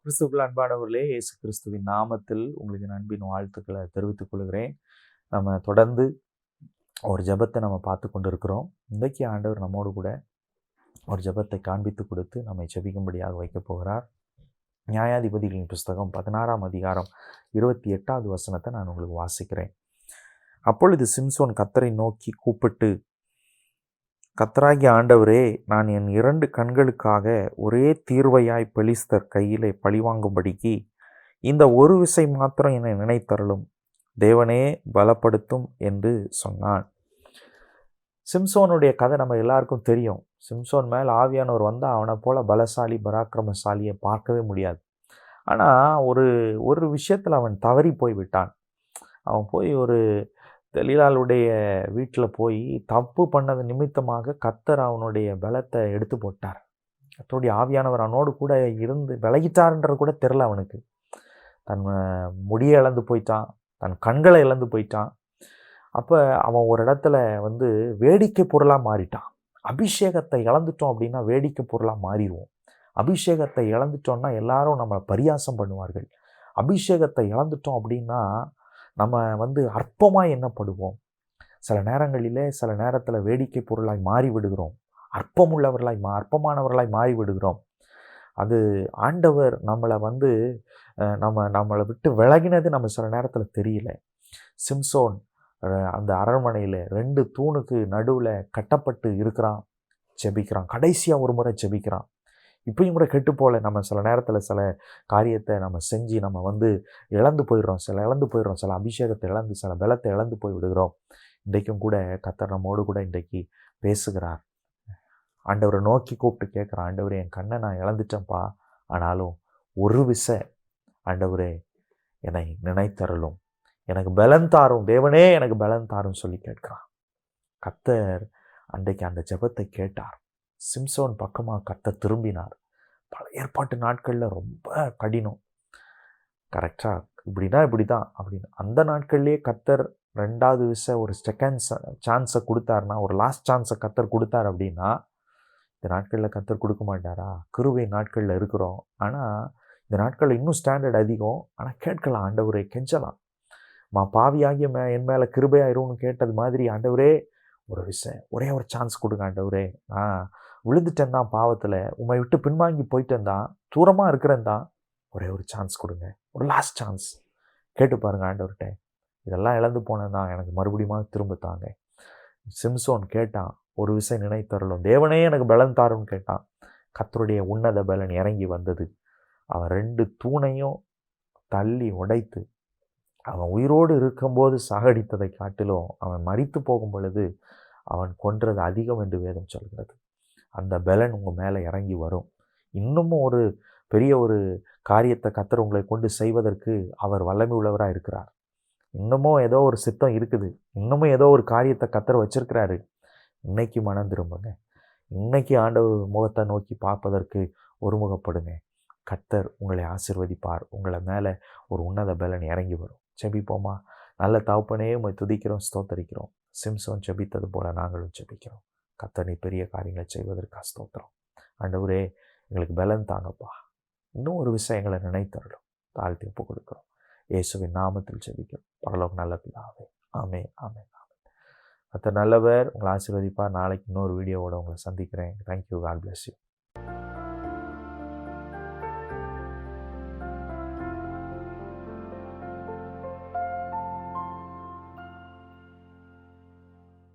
கிறிஸ்துவுக்குள் அன்பானவர்களே, இயேசு கிறிஸ்துவின் நாமத்தில் உங்களுக்கு என் அன்பின் வாழ்த்துக்களை தெரிவித்துக் கொள்கிறேன். நம்ம தொடர்ந்து ஒரு ஜெபத்தை நம்ம பார்த்து கொண்டு இருக்கிறோம். இன்றைக்கு ஆண்டவர் நம்மோடு கூட ஒரு ஜெபத்தை காண்பித்து கொடுத்து நம்மை ஜெபிக்கும்படியாக வைக்கப் போகிறார். நியாயாதிபதிகளின் புஸ்தகம் 16ஆம் அதிகாரம் 28வது வசனத்தை நான் உங்களுக்கு வாசிக்கிறேன். அப்பொழுது சிம்சோன் கர்த்தரை நோக்கி கூப்பிட்டு, கர்த்தராகிய ஆண்டவரே, நான் என் 2 கண்களுக்காக ஒரே தீர்வையாய் பெலிஸ்தர் கையிலே பழிவாங்கும்படிக்கு இந்த ஒரு விசை மாத்திரம் என்னை நினைத்தருளும், தேவனே பலப்படுத்தும் என்று சொன்னான். சிம்சோனுடைய கதை நம்ம எல்லாருக்கும் தெரியும். சிம்சோன் மேல் ஆவியானவர் வந்தால் அவனை போல பலசாலி பராக்கிரமசாலியை பார்க்கவே முடியாது. ஆனால் ஒரு விஷயத்தில் அவன் தவறி போய் விட்டான். அவன் போய் ஒரு தெலீலாளுடைய வீட்டில் போய் தப்பு பண்ணது நிமித்தமாக கர்த்தர் அவனுடைய பலத்தை எடுத்து போட்டார். கர்த்தருடைய ஆவியானவர் அவனோடு கூட இருந்து விலகிட்டார்ன்றது கூட தெரில அவனுக்கு. தன் முடியை இழந்து போயிட்டான், தன் கண்களை இழந்து போயிட்டான். அப்போ அவன் ஒரு இடத்துல வேடிக்கை பொருளாக மாறிட்டான். அபிஷேகத்தை இழந்துட்டோம் அப்படின்னா வேடிக்கை பொருளாக மாறிடுவோம். அபிஷேகத்தை இழந்துட்டோம்னா எல்லாரும் நம்மளை பரியாசம் பண்ணுவார்கள். அபிஷேகத்தை இழந்துட்டோம் அப்படின்னா நம்ம அற்பமாக எண்ணப்படுவோம். சில நேரத்தில் வேடிக்கை பொருளாய் மாறி விடுகிறோம். அற்பமானவர்களாய் மாறி விடுகிறோம். அது ஆண்டவர் நம்மளை விட்டு விலகினது நம்ம சில நேரத்தில் தெரியல. சிம்சோன் அந்த அரண்மனையில் 2 தூணுக்கு நடுவில் கட்டப்பட்டு இருக்கிறான், ஜெபிக்கிறான். கடைசியாக ஒரு முறை ஜெபிக்கிறான். இப்பயும் கூட கெட்டு போகல. நம்ம சில நேரத்தில் சில காரியத்தை நம்ம செஞ்சு நம்ம இழந்து போயிடுறோம். சில அபிஷேகத்தை இழந்து, சில பலத்தை இழந்து போய் விடுகிறோம். இன்றைக்கும் கூட கர்த்தர் நம்மோடு கூட இன்றைக்கு பேசுகிறார். ஆண்டவரை நோக்கி கூப்பிட்டு கேட்குறான், ஆண்டவரே, என் கண்ணை நான் இழந்துட்டேன்ப்பா, ஆனாலும் ஒரு விசை ஆண்டவரே என்னை நினைத்தருளும், எனக்கு பலன் தாரும், தேவனே எனக்கு பலன் தாரும் சொல்லி கேட்கிறான். கர்த்தர் அன்றைக்கு அந்த ஜெபத்தை கேட்டார். சிம்சோன் பக்கமாக கர்த்தர் திரும்பினார். பல ஏற்பாட்டு நாட்களில் ரொம்ப கடினம். கரெக்டாக இப்படின்னா இப்படி தான் அப்படின்னு அந்த நாட்கள்லேயே கர்த்தர் 2வது விசை ஒரு செகண்ட் சான்ஸை கொடுத்தாருன்னா, ஒரு லாஸ்ட் சான்ஸை கர்த்தர் கொடுத்தார் அப்படின்னா, இந்த நாட்களில் கர்த்தர் கொடுக்க மாட்டாரா? கிருபை நாட்களில் இருக்கிறோம். ஆனால் இந்த நாட்களில் இன்னும் ஸ்டாண்டர்ட் அதிகம். ஆனால் கேட்கலாம், ஆண்டவரே கெஞ்சலாம். பாவியாகிய என் மேலே கிருபையாயிரும்னு கேட்டது மாதிரி, ஆண்டவரே ஒரு விஷயம், ஒரே ஒரு சான்ஸ் கொடுங்க ஆண்டவரே, நான் விழுந்துட்டேன் தான் பாவத்தில், உம்மை விட்டு பின்வாங்கி போயிட்டேன் தான், தூரமாக இருக்கிறேன் தான், ஒரே ஒரு சான்ஸ் கொடுங்க, ஒரு லாஸ்ட் சான்ஸ் கேட்டு பாருங்க ஆண்டவர்கிட்ட. இதெல்லாம் இழந்து போனேன் தான், எனக்கு மறுபடியும் திரும்ப தாங்க. சிம்சோன் கேட்டான், ஒரு விஷயம் நினைத்தருளும், தேவனே எனக்கு பலன் தாருன்னு கேட்டான். கர்த்தருடைய உன்னத பலன் இறங்கி வந்தது. அவன் 2 தூணையும் தள்ளி உடைத்து, அவன் உயிரோடு இருக்கும்போது சாகடித்ததை காட்டிலும் அவன் மரித்து போகும் பொழுது அவன் கொன்றது அதிகம் என்று வேதம் சொல்கிறது. அந்த பலன் உங்கள் மேலே இறங்கி வரும். இன்னமும் ஒரு பெரிய ஒரு காரியத்தை கர்த்தர் உங்களை கொண்டு செய்வதற்கு அவர் வல்லமை உள்ளவராக இருக்கிறார். இன்னமும் ஏதோ ஒரு சித்தம் இருக்குது. இன்னமும் ஏதோ ஒரு காரியத்தை கர்த்தர் வச்சிருக்கிறாரு. இன்னைக்கு மனம் திரும்புங்க. இன்னைக்கு ஆண்டவர் முகத்தை நோக்கி பார்ப்பதற்கு ஒருமுகப்படுங்க. கர்த்தர் உங்களை ஆசீர்வதிப்பார். உங்களை மேலே ஒரு உன்னத பலன் இறங்கி வரும். ஜெபிப்போமா? நல்ல தகப்பனே, உம்மை துதிக்கிறோம், ஸ்தோத்தரிக்கிறோம். சிம்சோன் ஜெபித்தது போல நாங்களும் ஜெபிக்கிறோம். கர்த்தர் நீ பெரிய காரியங்களை செய்வதற்காக ஸ்தோத்திரம். ஆண்டவரே, எங்களுக்கு பலன் தாங்கப்பா. இன்னும் ஒரு விஷயம் எங்களை நினைத்தருளும். தாழ்த்தி ஒப்பு கொடுக்கிறோம். இயேசுவின் நாமத்தில் ஜெபிக்கிறோம். பரலோக நல்ல பிதாவே. ஆமென், ஆமென், ஆமென். கர்த்தர் நல்லவர். உங்களை ஆசீர்வதிப்பார். நாளைக்கு இன்னொரு வீடியோவோட உங்களை சந்திக்கிறேன். தேங்க்யூ. God bless you.